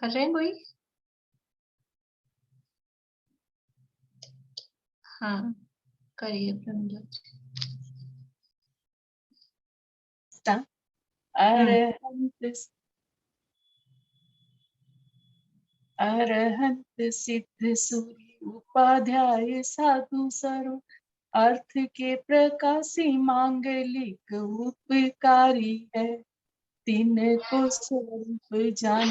कर रहे हैं कोई? हाँ, करिए प्रमिला। अरहंत सिद्ध सूर्य उपाध्याय साधु सर्व अर्थ के प्रकाशी मांगलिक उपकारी है। तीन को स्वरूप जान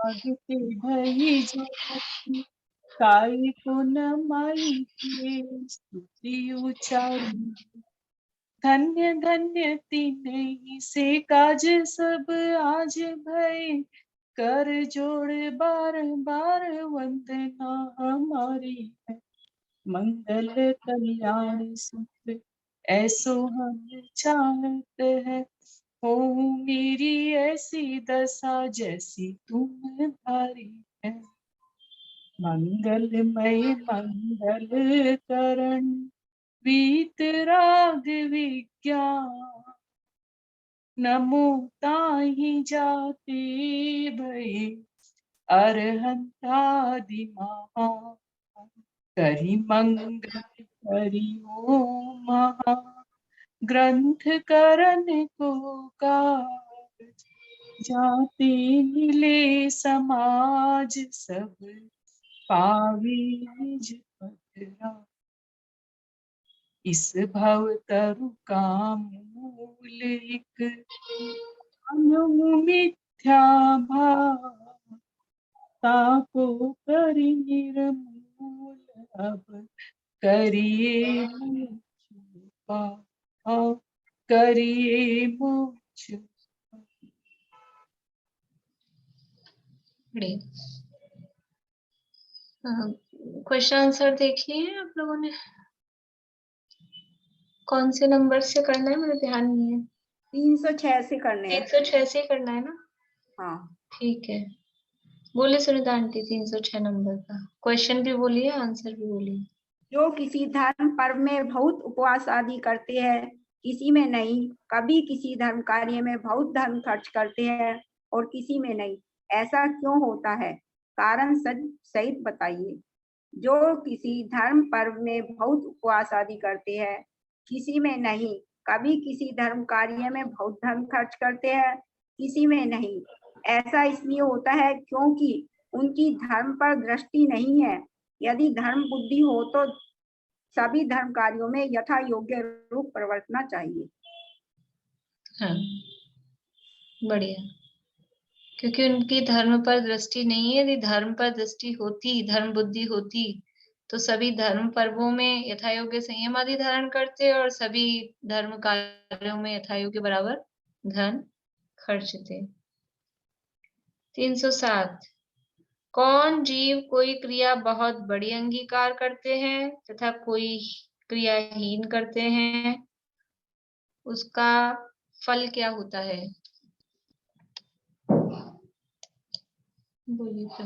आगते भई जो भक्ति काई को न माई के स्तुति उचारी। धन्य धन्य तीन से काज सब आज भय कर जोड़ बार बार वंदना हमारी है। मंगल कल्याण सुख ऐसो हम चाहते हैं, हो मेरी ऐसी दशा जैसी तुम धारी है। मंगलमय मंगल करण वीतराग विज्ञान नमो ताहि जाते भय अरहंतादि महान। करि मंगल करि ओम महा ग्रंथ करन को काज जाते मिले समाज सब पावे निज पदरा। इस भव तरु का मूल एक मिथ्या भाव ताको करि निर्मूल अब करिए मोक्ष पाओ करिए मोक्ष। क्वेश्चन आंसर देख लिए हैं आप लोगों ने? कौन से नंबर से करना है मुझे ध्यान नहीं है। 306 से करने हैं। 306 से करना है ना? हाँ ठीक है, बोलिए सुनीता आंटी 306 नंबर का क्वेश्चन भी बोलिए, आंसर भी बोलिए। जो किसी धर्म पर्व में बहुत उपवास आदि करते हैं, किसी में नहीं, कभी किसी धर्म कार्य में बहुत धर्म खर्च करते हैं और किसी में नहीं, ऐसा क्यों होता है? कारण सहित बताइए। जो किसी धर्म पर्व में बहुत उपवास आदि करते हैं, किसी में नहीं, कभी किसी धर्म कार्य में बहुत धर्म खर्च करते हैं, किसी में नहीं, ऐसा इसलिए होता है क्योंकि उनकी धर्म पर दृष्टि नहीं है। यदि धर्म बुद्धि हो तो सभी धर्म कार्यों में यथा योग्य रूप प्रवर्तना चाहिए। हाँ, बढ़िया, क्योंकि उनकी धर्म पर दृष्टि नहीं है। यदि धर्म पर दृष्टि होती, धर्म बुद्धि होती, तो सभी धर्म पर्वों में यथा योग्य संयम आदि धारण करते और सभी धर्म कार्यों में यथा योग्य बराबर धन खर्चते। 307 कौन जीव कोई क्रिया बहुत बड़ी अंगीकार करते हैं तथा कोई क्रियाहीन करते हैं, उसका फल क्या होता है? बोलिए तो।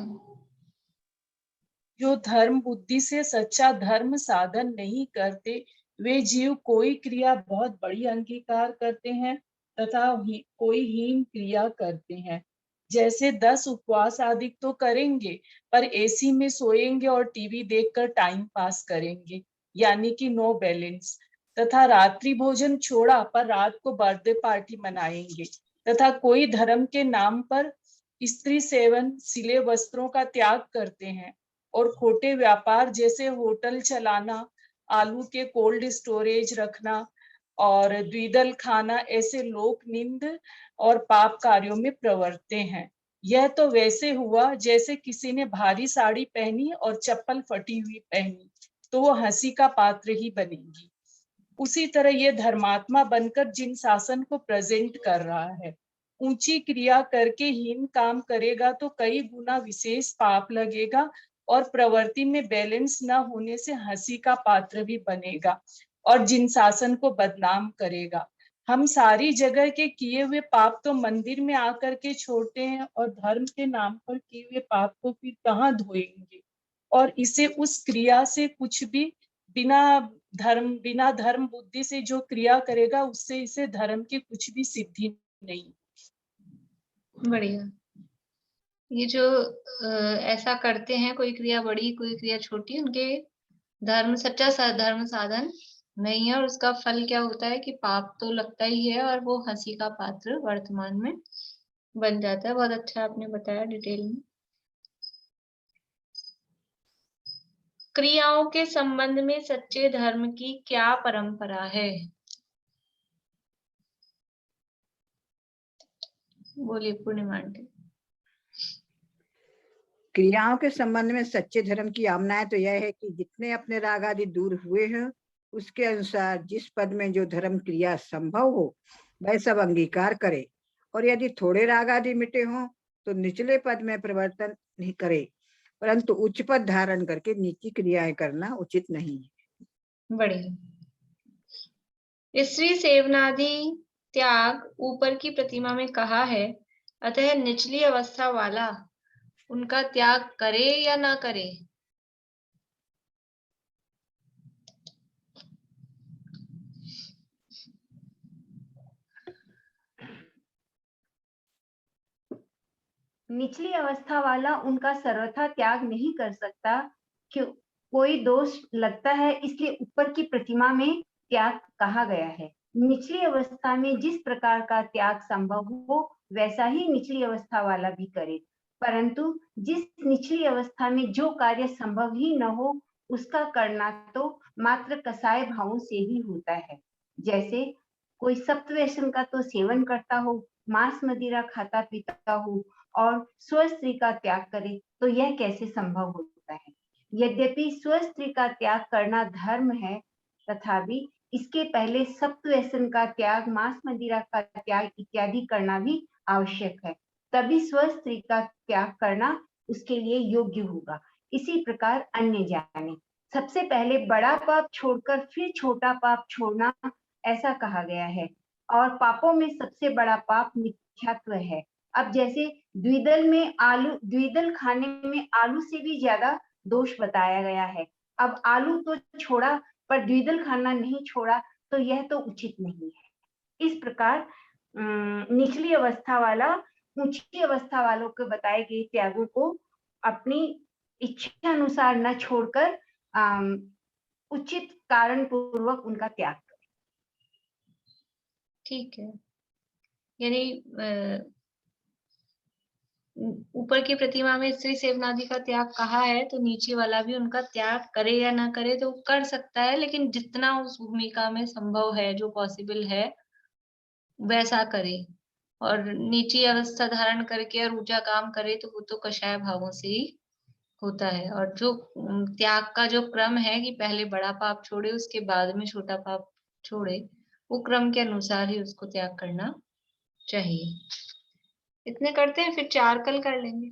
जो धर्म बुद्धि से सच्चा धर्म साधन नहीं करते, वे जीव कोई क्रिया बहुत बड़ी अंगीकार करते हैं तथा कोई हीन क्रिया करते हैं। जैसे 10 उपवास आदि तो करेंगे, पर एसी में सोएंगे और टीवी देखकर टाइम पास करेंगे, यानी कि नो बैलेंस। तथा रात्रि भोजन छोड़ा, पर रात को बर्थडे पार्टी मनाएंगे। तथा कोई धर्म के नाम पर स्त्री सेवन, सिले वस्त्रों का त्याग करते हैं और खोटे व्यापार जैसे होटल चलाना, आलू के कोल्ड स्टोरेज रखना और द्विदल खाना, ऐसे लोक निंद और पाप कार्यों में प्रवर्तते हैं। यह तो वैसे हुआ जैसे किसी ने भारी साड़ी पहनी और चप्पल फटी हुई पहनी, तो वो हंसी का पात्र ही बनेगी। उसी तरह ये धर्मात्मा बनकर जिन शासन को प्रेजेंट कर रहा है, ऊंची क्रिया करके हीन काम करेगा तो कई गुना विशेष पाप लगेगा और प्रवृत्ति में बैलेंस न होने से हंसी का पात्र भी बनेगा और जिन शासन को बदनाम करेगा। हम सारी जगह के किए हुए पाप तो मंदिर में आकर के छोड़ते हैं और धर्म के नाम पर किए हुए पाप को फिर कहाँ धोएंगे। और इसे उस क्रिया से कुछ भी बिना धर्म बुद्धि से जो क्रिया करेगा, उससे इसे धर्म की कुछ भी सिद्धि नहीं। बढ़िया, ये जो ऐसा करते हैं, कोई क्रिया बड़ी कोई क्रिया छोटी, उनके सच्चा धर्म साधन नहीं है, और उसका फल क्या होता है कि पाप तो लगता ही है और वो हंसी का पात्र वर्तमान में बन जाता है। बहुत अच्छा आपने बताया डिटेल में। क्रियाओं के संबंध में सच्चे धर्म की क्या परंपरा है? बोलिए पूर्णिमा आंटी। क्रियाओं के संबंध में सच्चे धर्म की आमनाएं तो यह है कि जितने अपने राग आदि दूर हुए हैं उसके अनुसार जिस पद में जो धर्म क्रिया संभव हो वह सब अंगीकार करे, और यदि थोड़े राग आदि मिटे हों तो निचले पद में परिवर्तन नहीं करे, परंतु उच्च पद धारण करके नीची क्रियाएं करना उचित नहीं है। बढ़िया। स्त्री सेवनादि त्याग ऊपर की प्रतिमा में कहा है, अतः निचली अवस्था वाला उनका त्याग करे या ना करे? निचली अवस्था वाला उनका सर्वथा त्याग नहीं कर सकता, क्यों कोई दोष लगता है, इसलिए ऊपर की प्रतिमा में त्याग कहा गया है। निचली अवस्था में जिस प्रकार का त्याग संभव हो वैसा ही निचली अवस्था वाला भी करे, परंतु जिस निचली अवस्था में जो कार्य संभव ही न हो उसका करना तो मात्र कसाय भावों से ही होता है। जैसे कोई सप्तव्यसन का तो सेवन करता हो, मांस मदिरा खाता पीता हो और स्व स्त्री का त्याग करे, तो यह कैसे संभव होता है? यद्यपि स्व स्त्री का त्याग करना धर्म है, तथापि इसके पहले सप्तव्यसन का त्याग, मांस मदिरा का त्याग इत्यादि करना भी आवश्यक है, तभी स्व स्त्री का त्याग करना उसके लिए योग्य होगा। इसी प्रकार अन्य जाने, सबसे पहले बड़ा पाप छोड़कर फिर छोटा पाप छोड़ना, ऐसा कहा गया है। और पापों में सबसे बड़ा पाप मिथ्यात्व है। अब जैसे द्विदल खाने में आलू से भी ज्यादा दोष बताया गया है। अब आलू तो छोड़ा पर द्विदल खाना नहीं छोड़ा, तो यह तो उचित नहीं है। इस प्रकार निचली अवस्था वाला ऊंची अवस्था वालों के बताए गए त्यागों को अपनी इच्छा अनुसार न छोड़कर उचित कारण पूर्वक उनका त्याग करें। ठीक है, यानी ऊपर की प्रतिमा में स्त्री सेवनादि का त्याग कहा है, तो नीचे वाला भी उनका त्याग करे या ना करे तो कर सकता है, लेकिन जितना उस भूमिका में संभव है, जो पॉसिबल है वैसा करे। और नीची अवस्था धारण करके और ऊंचा काम करे तो वो तो कषाय भावों से ही होता है। और जो त्याग का जो क्रम है कि पहले बड़ा पाप छोड़े उसके बाद में छोटा पाप छोड़े, वो क्रम के अनुसार ही उसको त्याग करना चाहिए। इतने करते हैं, फिर 4 कल कर लेंगे।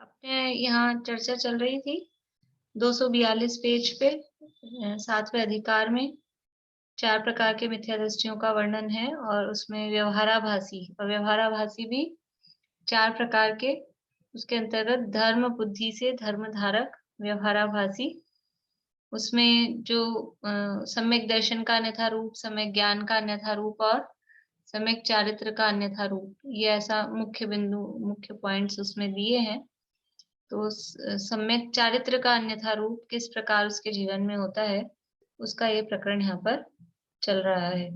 अपने यहाँ चर्चा चल रही थी 242 पेज पे 7वें अधिकार में 4 प्रकार के मिथ्या दृष्टियों का वर्णन है, और उसमें व्यवहाराभासी भी 4 प्रकार के, उसके अंतर्गत धर्म बुद्धि से धर्म धारक व्यवहाराभासी, उसमें जो सम्यक दर्शन का अन्यथा रूप, सम्यक ज्ञान का अन्यथा रूप और सम्यक चारित्र का अन्यथा रूप, ये ऐसा मुख्य पॉइंट्स उसमें दिए हैं। तो सम्यक चारित्र का अन्यथा रूप किस प्रकार उसके जीवन में होता है, उसका ये प्रकरण यहाँ पर चल रहा है।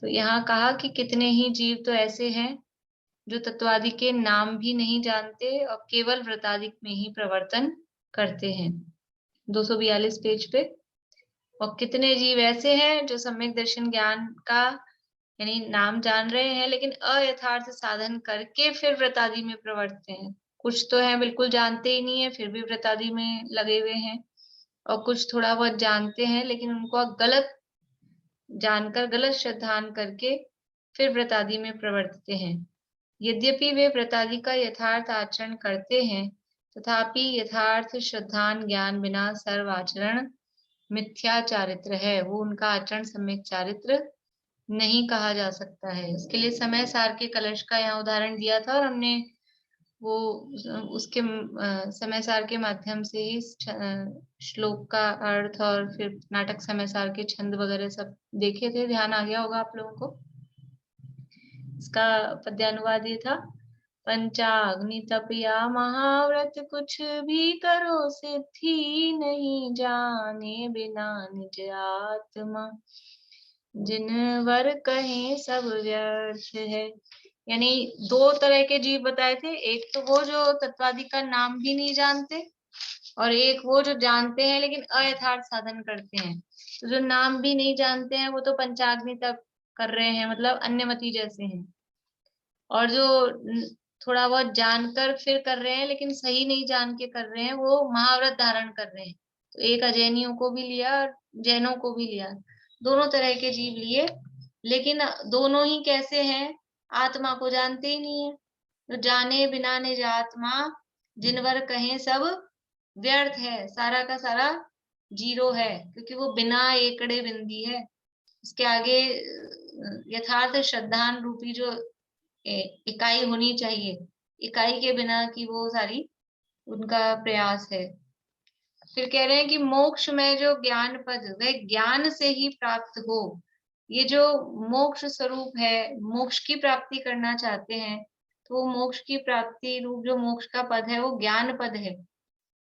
तो यहाँ कहा कि कितने ही जीव तो ऐसे हैं जो तत्वादि के नाम भी नहीं जानते और केवल व्रतादि में ही प्रवर्तन करते हैं, 242 पेज पे। और कितने जीव ऐसे हैं जो सम्यक दर्शन ज्ञान का यानी नाम जान रहे हैं, लेकिन अयथार्थ साधन करके फिर व्रतादि में प्रवर्तते हैं। कुछ तो है बिल्कुल जानते ही नहीं है फिर भी व्रतादि में लगे हुए हैं, और कुछ थोड़ा बहुत जानते हैं लेकिन उनको गलत जानकर गलत श्रद्धान करके फिर व्रतादि में प्रवर्तते हैं। यद्यपि वे व्रतादि का यथार्थ आचरण करते हैं, तथापि यथार्थ श्रद्धान ज्ञान बिना सर्व आचरण मिथ्या चारित्र है, वो उनका आचरण सम्यक चारित्र नहीं कहा जा सकता है। इसके लिए समय सार के कलश का यहाँ उदाहरण दिया था, और हमने वो उसके समय सार के माध्यम से ही श्लोक का अर्थ और फिर नाटक समय सार के छंद वगैरह सब देखे थे, ध्यान आ गया होगा आप लोगों को। इसका पद्यानुवाद ये था, पंचाग्नि तपया महाव्रत कुछ भी करो सिद्धि नहीं, जाने बिना निज आत्मा जिन वर कहें सब व्यर्थ है। यानी दो तरह के जीव बताए थे, एक तो वो जो तत्वादि का नाम भी नहीं जानते, और एक वो जो जानते हैं लेकिन अयथार्थ साधन करते हैं। तो जो नाम भी नहीं जानते हैं वो तो पंचाग्नि तप कर रहे हैं, मतलब अन्यमति जैसे हैं, और जो थोड़ा बहुत जानकर फिर कर रहे हैं लेकिन सही नहीं जान के कर रहे हैं, वो महाव्रत धारण कर रहे हैं। तो एक अजैनियों को भी लिया और जैनों को भी लिया, दोनों तरह के जीव लिए, लेकिन दोनों ही कैसे हैं, आत्मा को जानते ही नहीं है। तो जाने बिना निज आत्मा जिनवर कहें सब व्यर्थ है, सारा का सारा जीरो है, क्योंकि वो बिना एकड़े बिंदी है। इसके आगे यथार्थ श्रद्धान रूपी जो इकाई होनी चाहिए, इकाई के बिना की वो सारी उनका प्रयास है। फिर कह रहे हैं कि मोक्ष में जो ज्ञान पद वह ज्ञान से ही प्राप्त हो। ये जो मोक्ष स्वरूप है, मोक्ष की प्राप्ति करना चाहते हैं, तो वो मोक्ष की प्राप्ति रूप जो मोक्ष का पद है वो ज्ञान पद है,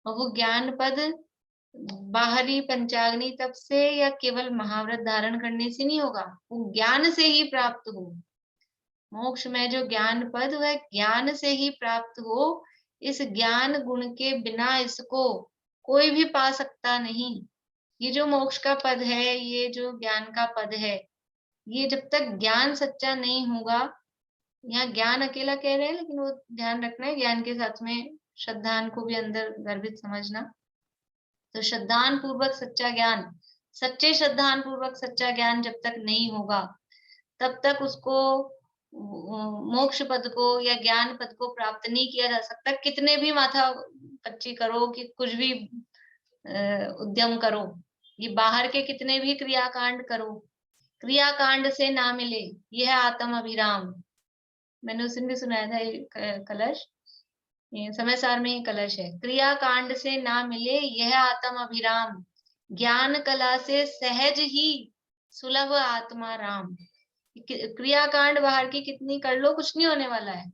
और वो ज्ञान पद बाहरी पंचाग्नि तप से या केवल महाव्रत धारण करने से नहीं होगा, वो ज्ञान से ही प्राप्त हो। मोक्ष में जो ज्ञान पद वह ज्ञान से ही प्राप्त हो। इस ज्ञान गुण के बिना इसको कोई भी पा सकता नहीं। ये जो मोक्ष का पद है, ये जो ज्ञान का पद है, ये जब तक ज्ञान सच्चा नहीं होगा, यहाँ ज्ञान अकेला कह रहे हैं लेकिन वो ध्यान रखना है ज्ञान के साथ में श्रद्धान को भी अंदर गर्भित समझना। तो श्रद्धान पूर्वक सच्चा ज्ञान, सच्चे श्रद्धान पूर्वक सच्चा ज्ञान जब तक नहीं होगा, तब तक उसको मोक्ष पद को या ज्ञान पद को प्राप्त नहीं किया जा सकता। कितने भी माथा पच्ची करो, कि कुछ भी उद्यम करो, ये बाहर के कितने भी क्रियाकांड करो, क्रियाकांड से ना मिले यह आत्म अभिराम। मैंने उस दिन भी सुनाया था ये कलश, ये समय सार में ही कलश है। क्रियाकांड से ना मिले यह आत्म अभिराम, ज्ञान कला से सहज ही सुलभ आत्मा राम। क्रियाकांड बाहर की कितनी कर लो, कुछ नहीं होने वाला है।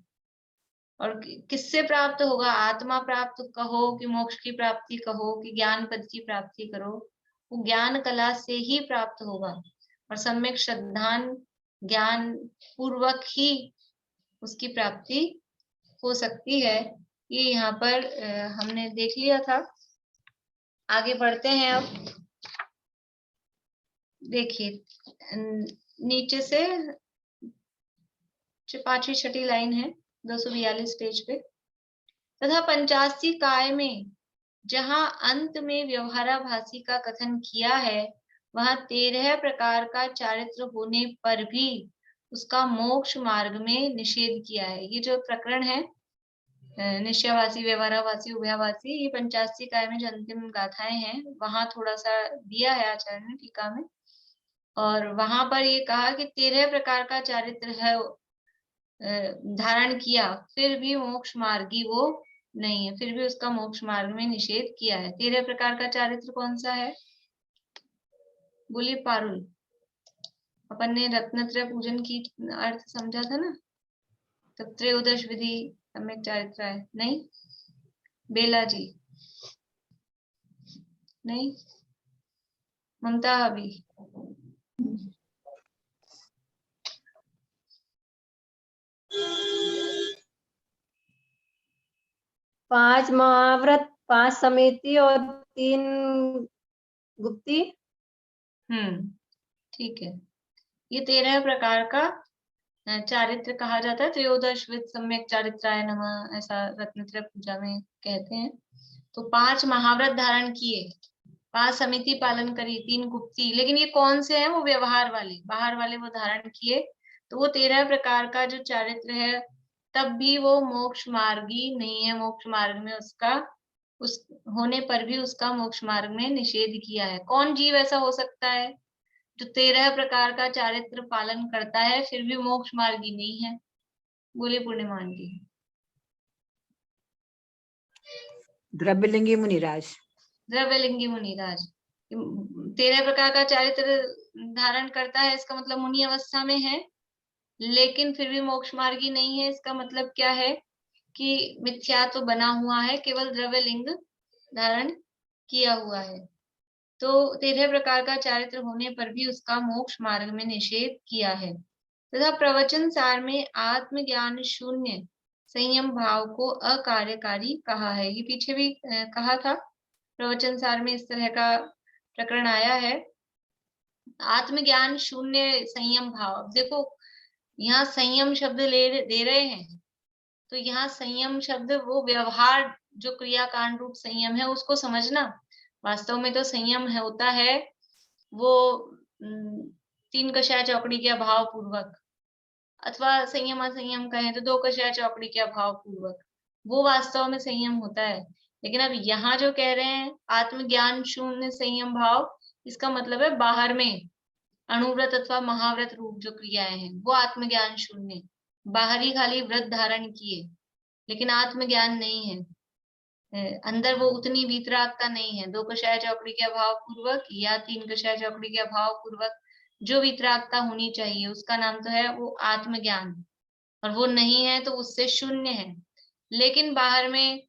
और किससे प्राप्त होगा? आत्मा प्राप्त कहो कि मोक्ष की प्राप्ति कहो कि ज्ञान पद की प्राप्ति करो, वो ज्ञान कला से ही प्राप्त होगा। और सम्यक श्रद्धान ज्ञान पूर्वक ही उसकी प्राप्ति हो सकती है। ये यहाँ पर हमने देख लिया था। आगे बढ़ते हैं। अब देखिए नीचे से 5वीं 6ठी लाइन है 242 पेज पे। तथा 85 काय में जहां अंत में व्यवहाराभासी का कथन किया है, वहां 13 प्रकार का चारित्र होने पर भी उसका मोक्ष मार्ग में निषेध किया है। ये जो प्रकरण है निश्चयवासी, व्यवहाराभासी, उभयाभासी, ये 85 काय में जो अंतिम गाथाएं हैं, वहां थोड़ा सा दिया है आचार्य ने टीका में। और वहां पर ये कहा कि 13 प्रकार का चारित्र है धारण किया, फिर भी मोक्ष मार्गी वो नहीं है, फिर भी उसका मोक्ष मार्ग में निषेध किया है। 13 प्रकार का चारित्र कौन सा है? बोलिए पारुल। अपन ने रत्नत्रय पूजन की अर्थ समझा था ना, तो त्रयोदश विधि सम्यक चारित्र है। नहीं? बेला जी नहीं? ममता अभी? पांच महाव्रत, 5 समिति और 3 गुप्ती। ठीक है। ये 13 प्रकार का चारित्र कहा जाता है। त्रयोदश विद सम्यक चारित्राय नमः, ऐसा रत्नत्रय पूजा में कहते हैं। तो 5 महाव्रत धारण किए, 5 समिति पालन करी, 3 गुप्ती, लेकिन ये कौन से हैं? वो व्यवहार वाले, बाहर वाले वो धारण किए। तो वो 13 प्रकार का जो चारित्र है, तब भी वो मोक्ष मार्गी नहीं है। मोक्ष मार्ग में उसका उस होने पर भी उसका मोक्ष मार्ग में निषेध किया है। कौन जीव ऐसा हो सकता है जो 13 प्रकार का चारित्र पालन करता है फिर भी मोक्ष मार्गी नहीं है? बोले पूर्णिमान जी। द्रव्यलिंगी मुनिराज। द्रव्यलिंगी मुनिराज 13 प्रकार का चारित्र धारण करता है, इसका मतलब मुनि अवस्था में है। लेकिन फिर भी मोक्ष मार्गी नहीं है। इसका मतलब क्या है कि मिथ्या तो बना हुआ है, केवल द्रव्य लिंग धारण किया हुआ है। तो 13 प्रकार का चारित्र होने पर भी उसका मोक्ष मार्ग में निषेध किया है। तथा प्रवचन सार में आत्मज्ञान शून्य संयम भाव को अकार्यकारी कहा है। ये पीछे भी कहा था, प्रवचन सार में इस तरह का प्रकरण आया है। आत्मज्ञान शून्य संयम भाव, देखो यहाँ संयम शब्द दे रहे हैं, तो यहाँ संयम शब्द वो व्यवहार जो क्रियाकांड रूप संयम है उसको समझना। वास्तव में तो संयम होता है वो 3 कषाय चौकड़ी के अभाव पूर्वक, अथवा संयम असंयम कहें तो 2 कषाय चौकड़ी के अभाव पूर्वक, वो वास्तव में संयम होता है। लेकिन अब यहाँ जो कह रहे हैं आत्मज्ञान शून्य संयम भाव, इसका मतलब है बाहर में अणुव्रत अथवा महाव्रत रूप जो क्रियाएं हैं वो आत्मज्ञान शून्य, बाहरी खाली व्रत धारण किए लेकिन आत्मज्ञान नहीं है, अंदर वो उतनी वीतरागता नहीं है। 2 कषाय चौकड़ी के अभाव पूर्वक या 3 कषाय चौकड़ी के अभाव पूर्वक जो वीतरागता होनी चाहिए उसका नाम तो है वो आत्मज्ञान, और वो नहीं है तो उससे शून्य है। लेकिन बाहर में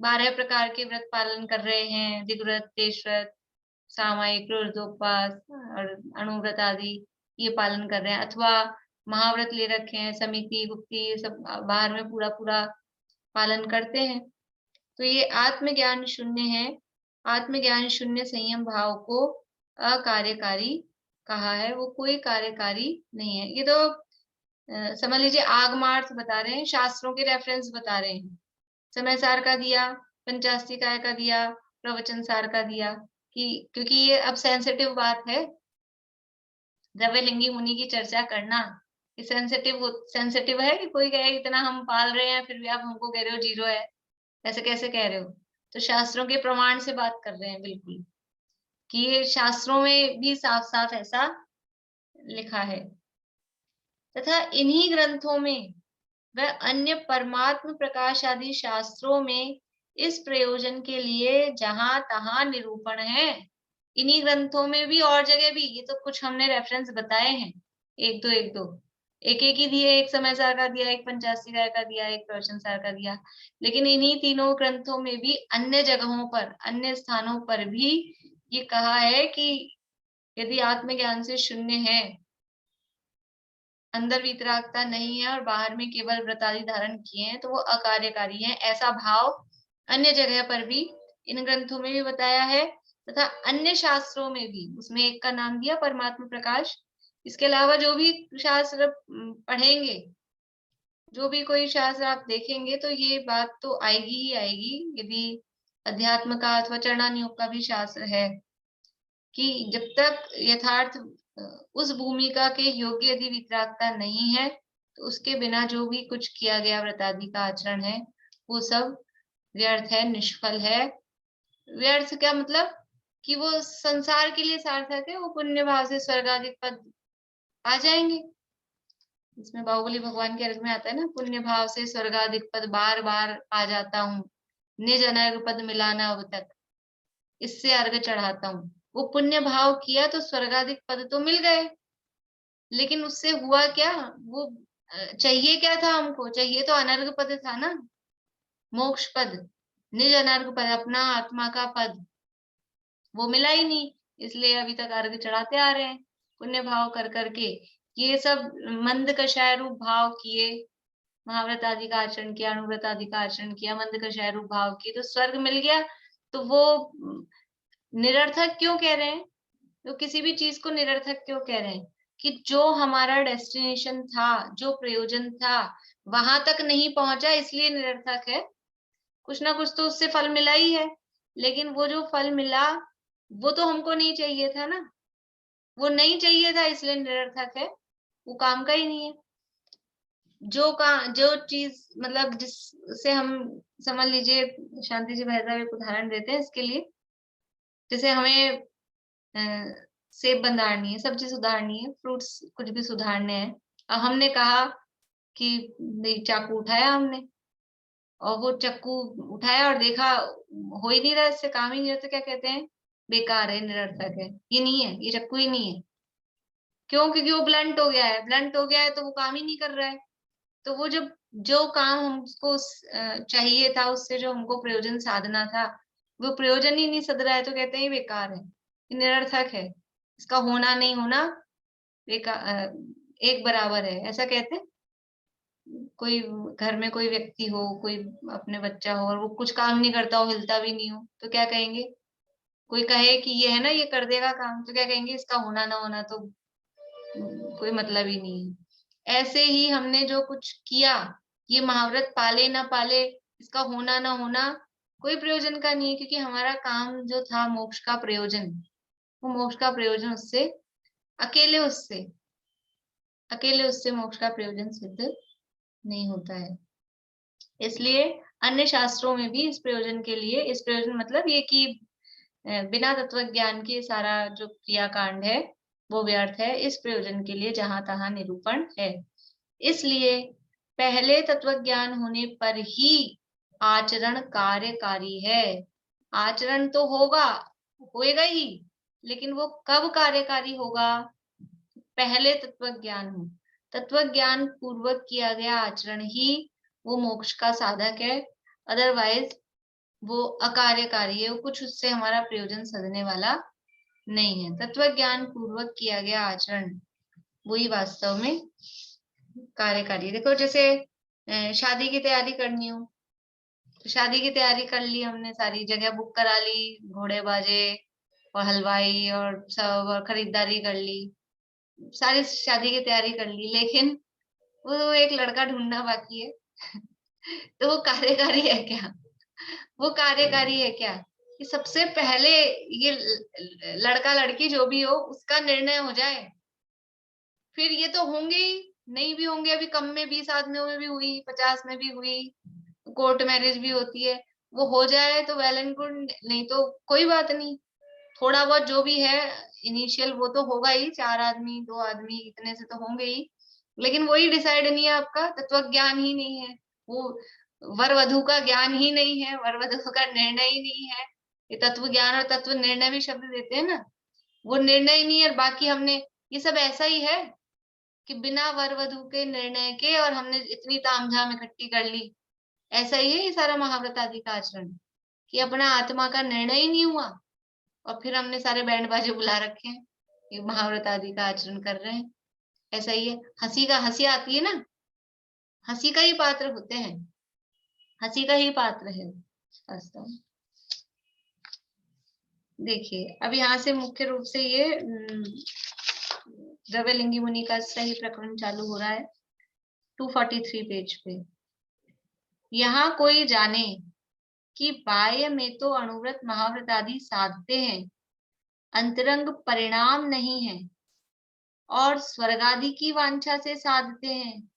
12 प्रकार के व्रत पालन कर रहे हैं, दिग्व्रत, देशव्रत, सामायिक, रुद्रोपवास और अणुव्रत आदि ये पालन कर रहे हैं, अथवा महाव्रत ले रखे हैं, समिति, गुप्ती, ये सब बाहर में पूरा पूरा पालन करते हैं। तो ये आत्मज्ञान शून्य है। आत्मज्ञान शून्य संयम भाव को अकार्यकारी कहा है, वो कोई कार्यकारी नहीं है। ये तो समझ लीजिए आगमार्थ बता रहे हैं, शास्त्रों के रेफरेंस बता रहे हैं। समय सार का दिया, पंचास्तिकाय का दिया, प्रवचन सार का दिया, कि क्योंकि ये अब सेंसिटिव बात है, द्रव्यलिंगी मुनि की चर्चा करना ये सेंसिटिव है कि कोई कहे इतना हम पाल रहे हैं फिर भी आप हमको कह रहे हो 0 है, ऐसे कैसे कह रहे हो। तो शास्त्रों के प्रमाण से बात कर रहे हैं बिल्कुल, कि ये शास्त्रों में भी साफ साफ ऐसा लिखा है। तथा इन्हीं ग्रंथों में व अन्य परमात्म प्रकाश आदि शास्त्रों में इस प्रयोजन के लिए जहां तहां निरूपण है। इन्हीं ग्रंथों में भी और जगह भी, ये तो कुछ हमने रेफरेंस बताए हैं, एक एक ही दिए, एक समय सार का दिया, एक पंचास्तिकाय का दिया, एक प्रवचन सार का दिया। लेकिन इन्हीं तीनों ग्रंथों में भी अन्य जगहों पर, अन्य स्थानों पर भी ये कहा है कि यदि आत्मज्ञान से शून्य है, अंदर वितरागता नहीं है और बाहर में केवल व्रतादि धारण किए हैं, तो वो अकार्यकारी है। ऐसा भाव अन्य जगह पर भी इन ग्रंथों में भी बताया है, तथा अन्य शास्त्रों में भी। उसमें एक का नाम दिया परमात्म प्रकाश, इसके अलावा जो भी शास्त्र पढ़ेंगे, जो भी कोई शास्त्र आप देखेंगे, तो ये बात तो आएगी ही आएगी। यदि अध्यात्म का अथवा चरणान योग का भी शास्त्र है कि जब तक यथार्थ उस भूमिका के योग्य यदि वितरागता नहीं है, तो उसके बिना जो भी कुछ किया गया व्रतादि का आचरण है वो सब व्यर्थ है, निष्फल है। व्यर्थ क्या मतलब कि वो संसार के लिए सार्थक है, वो पुण्य भाव से स्वर्गाधिक पद आ जाएंगे। इसमें बाहुबली भगवान के अर्घ में आता है ना, पुण्य भाव से स्वर्गाधिक पद बार बार आ जाता हूँ, निज अनर्घ पद मिलाना अब तक, इससे अर्घ चढ़ाता हूँ। वो पुण्य भाव किया तो स्वर्गाधिक पद तो मिल गए, लेकिन उससे हुआ क्या, वो चाहिए क्या था हमको, चाहिए तो अनर्घ पद था ना, मोक्ष पद, निज अनर्घ पद, अपना आत्मा का पद, वो मिला ही नहीं। इसलिए अभी तक अर्घ चढ़ाते आ रहे हैं पुण्य भाव कर करके। ये सब मंद कषाय रूप भाव किए, महाव्रत आदि का आचरण किया, अणुव्रत आदि का आचरण किया, मंद कषाय रूप भाव किए, तो स्वर्ग मिल गया। तो वो निरर्थक क्यों कह रहे हैं, तो किसी भी चीज को निरर्थक क्यों कह रहे हैं कि जो हमारा डेस्टिनेशन था, जो प्रयोजन था, वहां तक नहीं पहुंचा, इसलिए निरर्थक है। कुछ ना कुछ तो उससे फल मिला ही है, लेकिन वो जो फल मिला वो तो हमको नहीं चाहिए था ना, वो नहीं चाहिए था इसलिए निरर्थक है, वो काम का ही नहीं है। जो चीज मतलब जिससे हम समझ लीजिए, शांति जी भैया एक उदाहरण देते हैं इसके लिए। जैसे हमें सेब बंधारनी है, सब्जी सुधारनी है, फ्रूट्स कुछ भी सुधारने हैं, और हमने कहा कि चाकू उठाया हमने, और वो चाकू उठाया और देखा हो ही नहीं रहा, इससे काम ही नहीं होता, क्या कहते हैं, बेकार है, निरर्थक है, ये नहीं है, ये चाकू ही नहीं है। क्यों? क्योंकि वो ब्लंट हो गया है, ब्लंट हो गया है तो वो काम ही नहीं कर रहा है। तो वो जब जो काम हमको चाहिए था, उससे जो हमको प्रयोजन साधना था, वो प्रयोजन ही नहीं सध रहा है, तो कहते हैं ये बेकार है, ये निरर्थक है, इसका होना नहीं होना बेकार एक बराबर है, ऐसा कहते हैं। कोई घर में कोई व्यक्ति हो, कोई अपने बच्चा हो और वो कुछ काम नहीं करता हो, हिलता भी नहीं हो, तो क्या कहेंगे? कोई कहे कि ये है ना, ये कर देगा काम, तो क्या कहेंगे? इसका होना ना होना तो कोई मतलब ही नहीं है। ऐसे ही हमने जो कुछ किया, ये महाव्रत पाले ना पाले, इसका होना ना होना कोई प्रयोजन का नहीं है, क्योंकि हमारा काम जो था मोक्ष का प्रयोजन, वो मोक्ष का प्रयोजन उससे अकेले उससे मोक्ष का प्रयोजन सिद्ध नहीं होता है। इसलिए अन्य शास्त्रों में भी इस प्रयोजन मतलब ये कि बिना तत्व ज्ञान के सारा जो क्रियाकांड है वो व्यर्थ है, इस प्रयोजन के लिए जहां तहां निरूपण है। इसलिए पहले तत्व ज्ञान होने पर ही आचरण कार्यकारी है। आचरण तो होएगा ही, लेकिन वो कब कार्यकारी होगा? पहले तत्व ज्ञान हो। तत्व ज्ञान पूर्वक किया गया आचरण ही वो मोक्ष का साधक है, अदरवाइज वो अकार्यकारी है, वो कुछ उससे हमारा प्रयोजन सधने वाला नहीं है। तत्व ज्ञान पूर्वक किया गया आचरण वही वास्तव में कार्यकारी है। देखो जैसे शादी की तैयारी करनी हो, तो शादी की तैयारी कर ली हमने, सारी जगह बुक करा ली, घोड़े बाजे और हलवाई और सब, और खरीदारी कर ली, सारी शादी की तैयारी कर ली, लेकिन वो एक लड़का ढूंढना बाकी है तो वो कार्यकारी है क्या? वो कार्यकारी है क्या? कि सबसे पहले ये लड़का लड़की जो भी हो उसका निर्णय हो जाए, फिर ये तो होंगे ही, नहीं भी होंगे, अभी कम में 20 आदमियों में भी हुई, 50 में भी हुई, कोर्ट मैरिज भी होती है, वो हो जाए तो वेल एंड गुड, नहीं तो कोई बात नहीं। थोड़ा बहुत जो भी है इनिशियल वो तो होगा ही, 4 आदमी 2 आदमी इतने से तो होंगे ही, लेकिन वही डिसाइड नहीं है, आपका तत्व ज्ञान ही नहीं है, वो वर वधु का ज्ञान ही नहीं है, वर वधु का निर्णय ही नहीं है। ये तत्व ज्ञान और तत्व निर्णय भी शब्द देते हैं ना, वो निर्णय ही नहीं है। बाकी हमने ये सब ऐसा ही है कि बिना वर वधु के निर्णय के और हमने इतनी तामझाम इकट्ठी कर ली, ऐसा ही है ये सारा महाव्रत आदि का आचरण, कि अपना आत्मा का निर्णय ही नहीं हुआ और फिर हमने सारे बैंड बाजे बुला रखे हैं, ये महाव्रत आदि का आचरण कर रहे हैं। ऐसा ही है, हंसी आती है ना, हंसी का ही पात्र होते हैं, हंसी का ही पात्र है वास्तव में। देखिए अब यहाँ से मुख्य रूप से ये द्रव्यलिंगी मुनि का सही प्रकरण चालू हो रहा है 243 पेज पे। यहाँ कोई जाने कि बाह्य में तो अणुव्रत महाव्रत आदि साधते हैं, अंतरंग परिणाम नहीं है, और स्वर्ग आदि की वांछा से साधते हैं,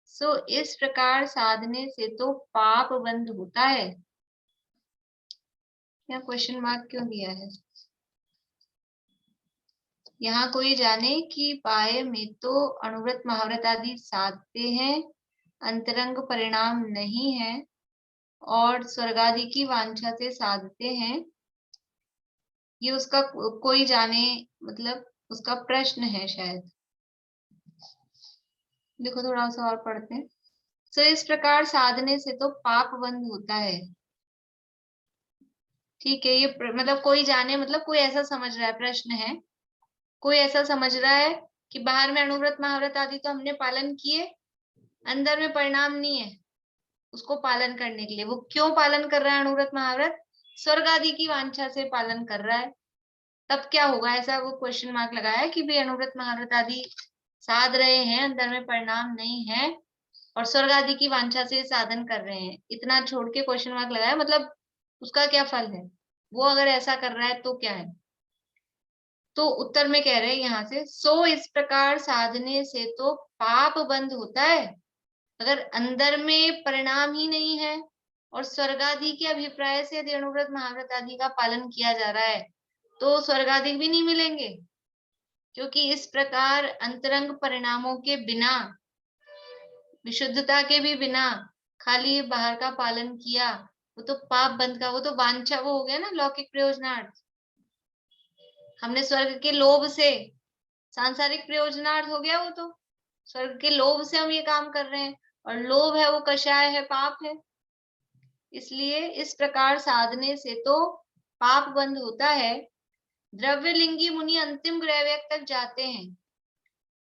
सो इस प्रकार साधने से तो पाप बंध होता है। यहाँ क्वेश्चन मार्क क्यों दिया है? यहाँ कोई जाने कि बाह्य में तो अणुव्रत महाव्रत आदि साधते हैं, अंतरंग परिणाम नहीं है, और स्वर्ग आदि की वांछा से साधते हैं, ये उसका कोई जाने मतलब उसका प्रश्न है शायद। देखो थोड़ा सा और पढ़ते हैं। सो इस प्रकार साधने से तो पाप बंध होता है। ठीक है, ये मतलब कोई जाने मतलब कोई ऐसा समझ रहा है, प्रश्न है, कोई ऐसा समझ रहा है कि बाहर में अणुव्रत महाव्रत आदि तो हमने पालन किए, अंदर में परिणाम नहीं है उसको पालन करने के लिए। वो क्यों पालन कर रहा है अणुव्रत महाव्रत? स्वर्ग आदि की वांछा से पालन कर रहा है। तब क्या होगा? ऐसा वो क्वेश्चन मार्क लगाया है कि भाई अणुव्रत महाव्रत आदि साध रहे हैं, अंदर में परिणाम नहीं है, और स्वर्ग आदि की वांछा से साधन कर रहे हैं, इतना छोड़ के क्वेश्चन मार्क लगाया, मतलब उसका क्या फल है? वो अगर ऐसा कर रहा है तो क्या है? तो उत्तर में कह रहे हैं यहाँ से, सो इस प्रकार साधने से तो पाप बंद होता है। अगर अंदर में परिणाम ही नहीं है और स्वर्ग आदि के अभिप्राय से यदि अणुव्रत महाव्रत आदि का पालन किया जा रहा है, तो स्वर्ग आदि भी नहीं मिलेंगे, क्योंकि इस प्रकार अंतरंग परिणामों के बिना, विशुद्धता के भी बिना, खाली बाहर का पालन किया, वो तो पाप बंद का, वो तो वांछा, वो हो गया ना लौकिक प्रयोजनार्थ। हमने स्वर्ग के लोभ से सांसारिक प्रयोजनार्थ हो गया वो तो। स्वर्ग के लोभ से हम ये काम कर रहे हैं, और लोभ है वो कषाय है, पाप है। इसलिए इस प्रकार साधने से तो पाप बंद होता है। द्रव्यलिंगी मुनि अंतिम ग्रहवेग तक जाते हैं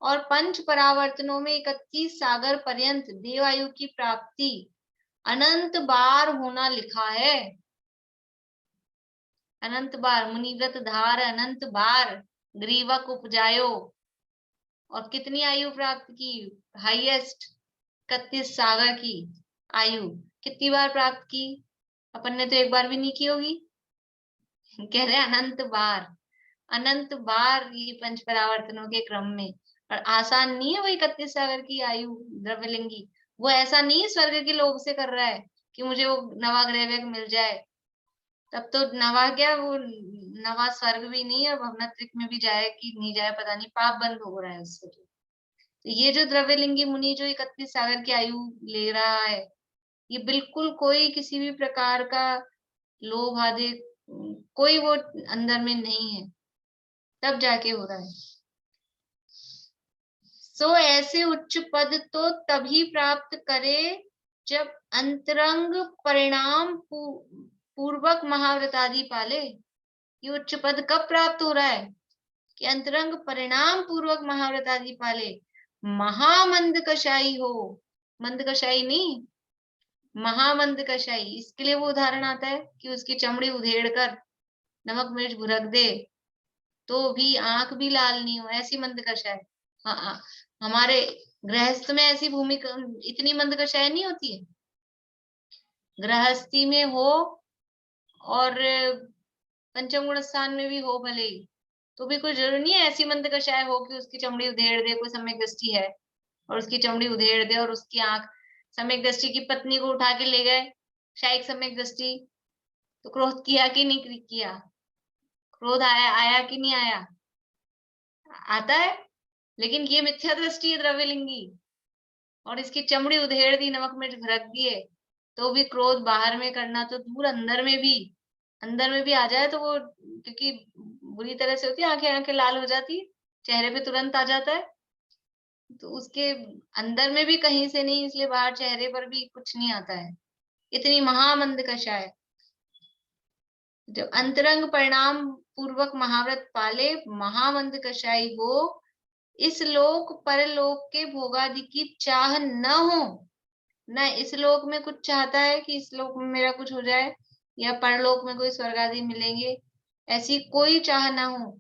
और पंच परावर्तनों में 31 सागर पर्यंत देवायु की प्राप्ति अनंत बार होना लिखा है। अनंत बार मुनिव्रत धार अनंत बार ग्रीवक उपजायो। और कितनी आयु प्राप्त की? हाईएस्ट 31 सागर की आयु कितनी बार प्राप्त की? अपन ने तो एक बार भी नहीं की होगी। कह रहे अनंत बार ये पंच परावर्तनों के क्रम में। और आसान नहीं है वो 31 सागर की आयु द्रव्यलिंगी। वो ऐसा नहीं है स्वर्ग के लोभ से कर रहा है कि मुझे वो नवा ग्रहवेग मिल जाए। तब तो नवा क्या, वो नवा स्वर्ग भी नहीं है, भवनात्रिक में भी जाए कि नहीं जाए पता नहीं, पाप बंद हो रहा है उससे। तो ये जो द्रव्यलिंगी मुनि जो 31 सागर की आयु ले रहा है, ये बिल्कुल कोई किसी भी प्रकार का लोभ आदि कोई वो अंदर में नहीं है, तब जाके हो रहा है। सो ऐसे उच्च पद तो तभी प्राप्त करे जब अंतरंग परिणाम पूर्वक महाव्रत आदि पाले। ये उच्च पद कब प्राप्त हो रहा है? कि अंतरंग परिणाम पूर्वक महाव्रत आदि पाले, महामंद कषाई हो। मंद कषाई नहीं, महामंद कषाई। इसके लिए वो उदाहरण आता है कि उसकी चमड़ी उधेड़ कर नमक मिर्च भुरक दे तो भी आंख भी लाल नहीं हो, ऐसी मंद कषाय। हाँ, हमारे गृहस्थ में ऐसी भूमिका इतनी मंद कषाय नहीं होती है। गृहस्थी में हो और पंचम गुण स्थान में भी हो भले ही, तो भी कोई जरूरी नहीं है ऐसी मंद कषाय हो कि उसकी चमड़ी उधेड़ दे। कोई सम्यक दृष्टि है और उसकी चमड़ी उधेड़ दे और उसकी आंख, सम्यक दृष्टि की पत्नी को उठा के ले गए शायद सम्यक दृष्टि, तो क्रोध किया कि नहीं किया? क्रोध आया कि नहीं आया? आता है। लेकिन ये मिथ्या दृष्टि है द्रव्यलिंगी, और इसकी चमड़ी उधेड़ दी, नमक मिर्च भड़क दिए, तो भी क्रोध बाहर में करना तो दूर, अंदर में भी आ जाए तो वो, क्योंकि बुरी तरह से होती है, आंखें लाल हो जाती है, चेहरे पे तुरंत आ जाता है, तो उसके अंदर में भी कहीं से नहीं, इसलिए बाहर चेहरे पर भी कुछ नहीं आता है। इतनी महामंद कषाय। जब अंतरंग परिणाम पूर्वक महाव्रत पाले, महामंद कषाई हो, इस लोक परलोक के भोगादि की चाह न हो। न इस लोक में कुछ चाहता है कि इस लोक में मेरा कुछ हो जाए, या परलोक में कोई स्वर्ग आदि मिलेंगे, ऐसी कोई चाह ना हो।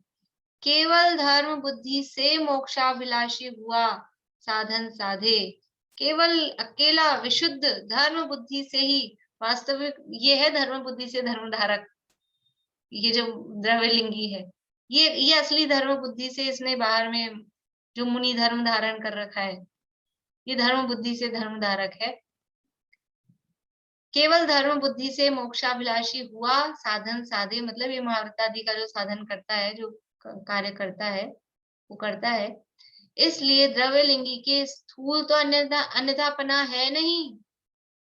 केवल धर्म बुद्धि से मोक्षाभिलाषी हुआ साधन साधे। केवल अकेला विशुद्ध धर्म बुद्धि से ही, वास्तविक ये है धर्म बुद्धि से धर्म धारक। ये जो द्रव्यलिंगी है, ये असली धर्म बुद्धि से इसने बाहर में जो मुनि धर्म धारण कर रखा है, ये धर्म बुद्धि से धर्म धारक है। केवल धर्म बुद्धि से मोक्षाभिलाषी हुआ साधन साधे, मतलब ये महाव्रत आदि का जो साधन करता है, जो कार्य करता है, वो करता है। इसलिए द्रव्यलिंगी के स्थूल तो अन्यथापना है नहीं,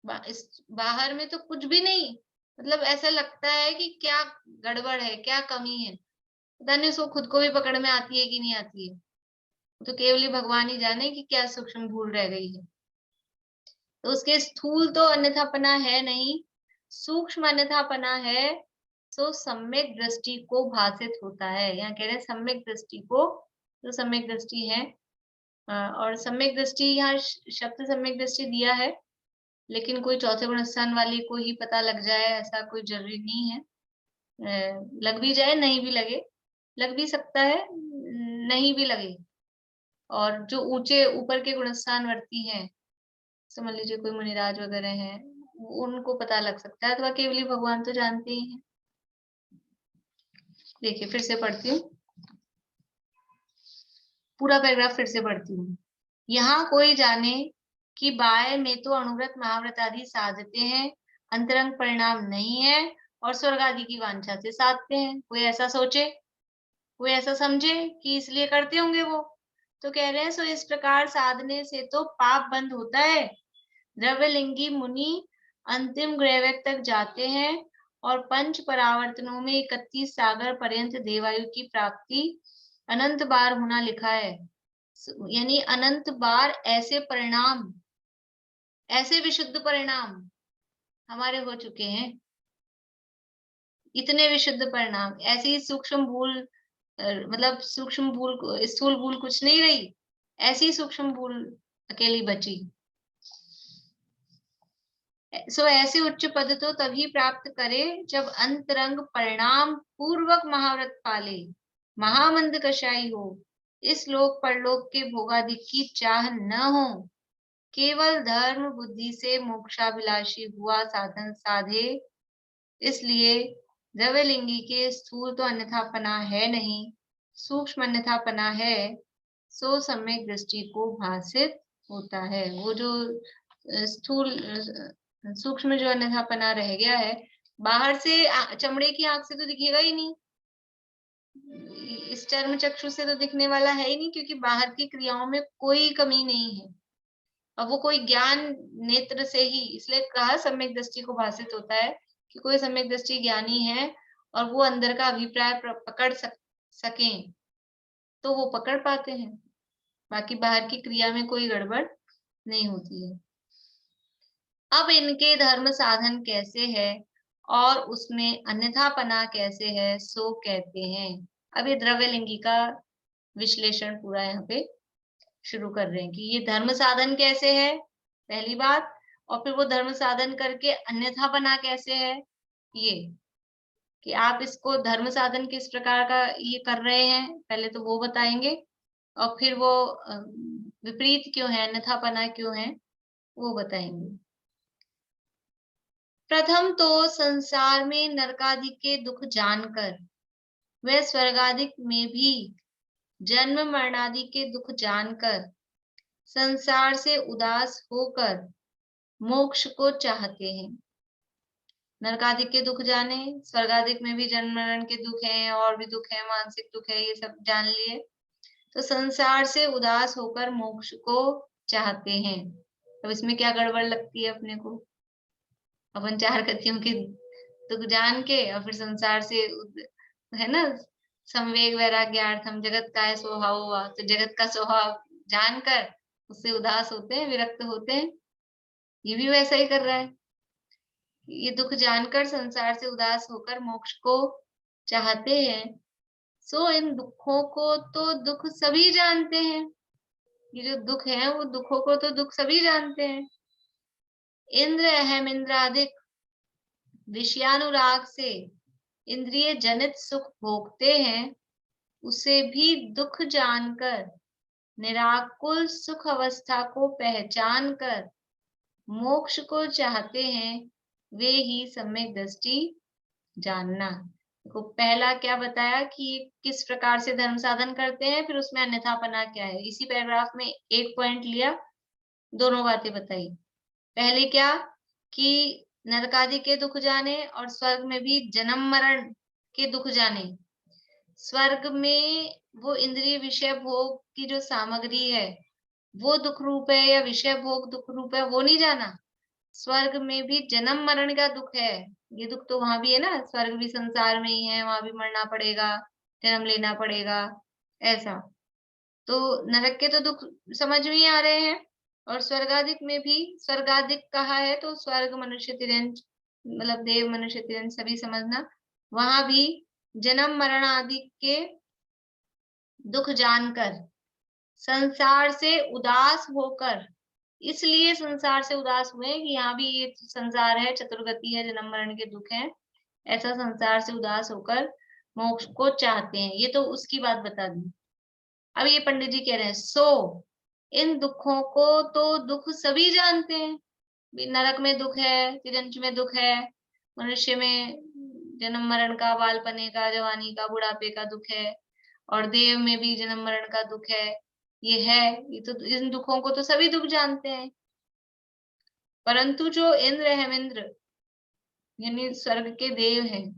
बाहर में तो कुछ भी नहीं। मतलब ऐसा लगता है कि क्या गड़बड़ है, क्या कमी है, पता नहीं उसको खुद को भी पकड़ में आती है कि नहीं आती है। तो केवल ही भगवान ही जाने कि क्या सूक्ष्म भूल रह गई है। तो उसके स्थूल तो अन्यथापना है नहीं, सूक्ष्म अन्यथापना है, तो सम्यक दृष्टि को भाषित होता है। यहाँ कह रहे हैं सम्यक दृष्टि को, जो सम्यक दृष्टि है, और सम्यक दृष्टि यहाँ शब्द सम्यक दृष्टि दिया है, लेकिन कोई चौथे गुण स्थान वाली को ही पता लग जाए ऐसा कोई जरूरी नहीं है। लग भी जाए, नहीं भी लगे, लग भी सकता है, नहीं भी लगे। और जो ऊंचे ऊपर के गुणस्थान वर्ती हैं, समझ लीजिए कोई मुनिराज वगैरह हैं, उनको पता लग सकता है, अथवा केवली भगवान तो जानते ही हैं। देखिए फिर से पढ़ती हूँ, पूरा पैराग्राफ फिर से पढ़ती हूँ। यहाँ कोई जाने कि बाय में तो अणुव्रत महाव्रत आदि साधते हैं, अंतरंग परिणाम नहीं है, और स्वर्ग आदि की वांछा से साधते हैं। कोई ऐसा सोचे, कोई ऐसा समझे कि इसलिए करते होंगे वो, तो कह रहे हैं सो इस प्रकार साधने से तो पाप बंद होता है। द्रव्यलिंगी मुनि अंतिम ग्रहवेग तक जाते हैं और पंच परावर्तनों में 31 सागर पर्यंत देवायु की प्राप्ति अनंत बार होना लिखा है, यानी अनंत बार ऐसे परिणाम, ऐसे विशुद्ध परिणाम हमारे हो चुके हैं, इतने विशुद्ध परिणाम, ऐसे ही सूक्ष्म भूल, मतलब सूक्ष्म भूल, स्थूल भूल कुछ नहीं रही, ऐसी सूक्ष्म भूल अकेली बची। सो ऐसे उच्च पद तो तभी प्राप्त करे जब अंतरंग परिणाम पूर्वक महाव्रत पाले, महामंद कषाई हो, इस लोक परलोक के भोगादि की चाह न हो, केवल धर्म बुद्धि से मोक्षाभिलाषी हुआ साधन साधे। इसलिए द्रव्यलिंगी के स्थूल तो अन्यथापना है नहीं, सूक्ष्म अन्यथापना है, सो सम्यक दृष्टि को भासित होता है। वो जो स्थूल सूक्ष्म जो अन्यथापना रह गया है, बाहर से चमड़े की आंख से तो दिखेगा ही नहीं, इस चर्म चक्षु से तो दिखने वाला है ही नहीं, क्योंकि बाहर की क्रियाओं में कोई कमी नहीं है, अब वो कोई ज्ञान नेत्र से ही, इसलिए कहा सम्यक दृष्टि को भासित होता है कि कोई सम्यक दृष्टि ज्ञानी है और वो अंदर का अभिप्राय पकड़ सकें तो वो पकड़ पाते हैं, बाकी बाहर की क्रिया में कोई गड़बड़ नहीं होती है। अब इनके धर्म साधन कैसे है और उसमें अन्यथापना कैसे है, सो कहते हैं। अब ये द्रव्यलिंगी का विश्लेषण पूरा यहाँ पे शुरू कर रहे हैं कि ये धर्म साधन कैसे है, पहली बात, और फिर वो धर्म साधन करके अन्यथापना कैसे है, ये कि आप इसको धर्म साधन किस प्रकार का ये कर रहे हैं, पहले तो वो बताएंगे, और फिर वो विपरीत क्यों है, अन्यथापना क्यों है, वो बताएंगे। प्रथम तो संसार में नरकादि के दुख जानकर व स्वर्गादि में भी जन्म मरणादि के दुख जानकर संसार से उदास होकर मोक्ष को चाहते हैं। नरकादिक के दुख जाने, स्वर्गादिक में भी जन्म मरण के दुख हैं, और भी दुख है, मानसिक दुख है, ये सब जान लिए, तो संसार से उदास होकर मोक्ष को चाहते हैं। अब इसमें क्या गड़बड़ लगती है अपने को, अपन चार गतियों के दुख जान के और फिर संसार से है ना, संवेग वैराग्यार्थम जगत का स्वभाव हुआ, तो जगत का स्वभाव जानकर उससे उदास होते हैं, विरक्त होते हैं, ये भी वैसा ही कर रहा है। ये दुख जानकर संसार से उदास होकर मोक्ष को चाहते हैं, सो इन दुखों को तो दुख सभी जानते हैं, ये जो दुख है वो दुखों को तो दुख सभी जानते हैं। इंद्र अहम इंद्रादिक विषयानुराग से इंद्रिय जनित सुख भोगते हैं, उसे भी दुख जानकर निराकुल सुख अवस्था को पहचान कर मोक्ष को चाहते हैं, वे ही सम्यक दृष्टि जानना। देखो पहला क्या बताया कि किस प्रकार से धर्म साधन करते हैं, फिर उसमें अन्यथापना क्या है, इसी पैराग्राफ में एक पॉइंट लिया, दोनों बातें बताई। पहले क्या कि नरकादि के दुख जाने और स्वर्ग में भी जन्म मरण के दुख जाने। स्वर्ग में वो इंद्रिय विषय भोग की जो सामग्री है वो दुख रूप है या विषय भोग दुख रूप है, वो नहीं जाना। स्वर्ग में भी जन्म मरण का दुख है, ये दुख तो वहां भी है ना, स्वर्ग भी संसार में ही है, वहां भी मरना पड़ेगा, जन्म लेना पड़ेगा, ऐसा। तो नरक के तो दुख समझ में ही आ रहे हैं, और स्वर्गादिक में भी, स्वर्गादिक कहा है तो स्वर्ग मनुष्य तिरंज मतलब देव मनुष्य तिरंज सभी समझना, वहां भी जन्म मरण आदि के दुख जानकर संसार से उदास होकर, इसलिए संसार से उदास हुए कि यहाँ भी ये संसार है, चतुर्गति है, जन्म मरण के दुख है, ऐसा संसार से उदास होकर मोक्ष को चाहते हैं, ये तो उसकी बात बता दी। अब ये पंडित जी कह रहे हैं, सो इन दुखों को तो दुख सभी जानते हैं, नरक में दुख है, तिरंज में दुख है, मनुष्य में जन्म मरण का, बालपने का, जवानी का, बुढ़ापे का दुख है, और देव में भी जन्म मरण का दुख है, ये है, ये तो इन दुखों को तो सभी दुख जानते हैं। परंतु जो इंद्र हेमेंद्र यानी स्वर्ग के देव हैं,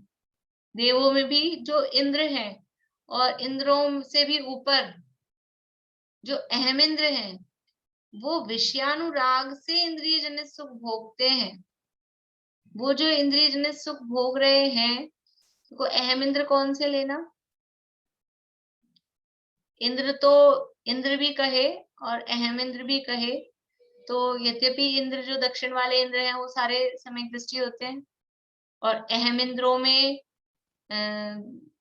देवों में भी जो इंद्र हैं और इंद्रों से भी ऊपर जो अहमेंद्र हैं, वो विषयानुराग से इंद्रिय जनित सुख भोगते हैं। वो जो इंद्रिय जनित सुख भोग रहे हैं, तो अहमेंद्र कौन से लेना, इंद्र भी कहे और अहम इंद्र भी कहे, तो यद्यपि इंद्र जो दक्षिण वाले इंद्र हैं वो सारे सम्यक दृष्टि होते हैं, और अहम इंद्रों में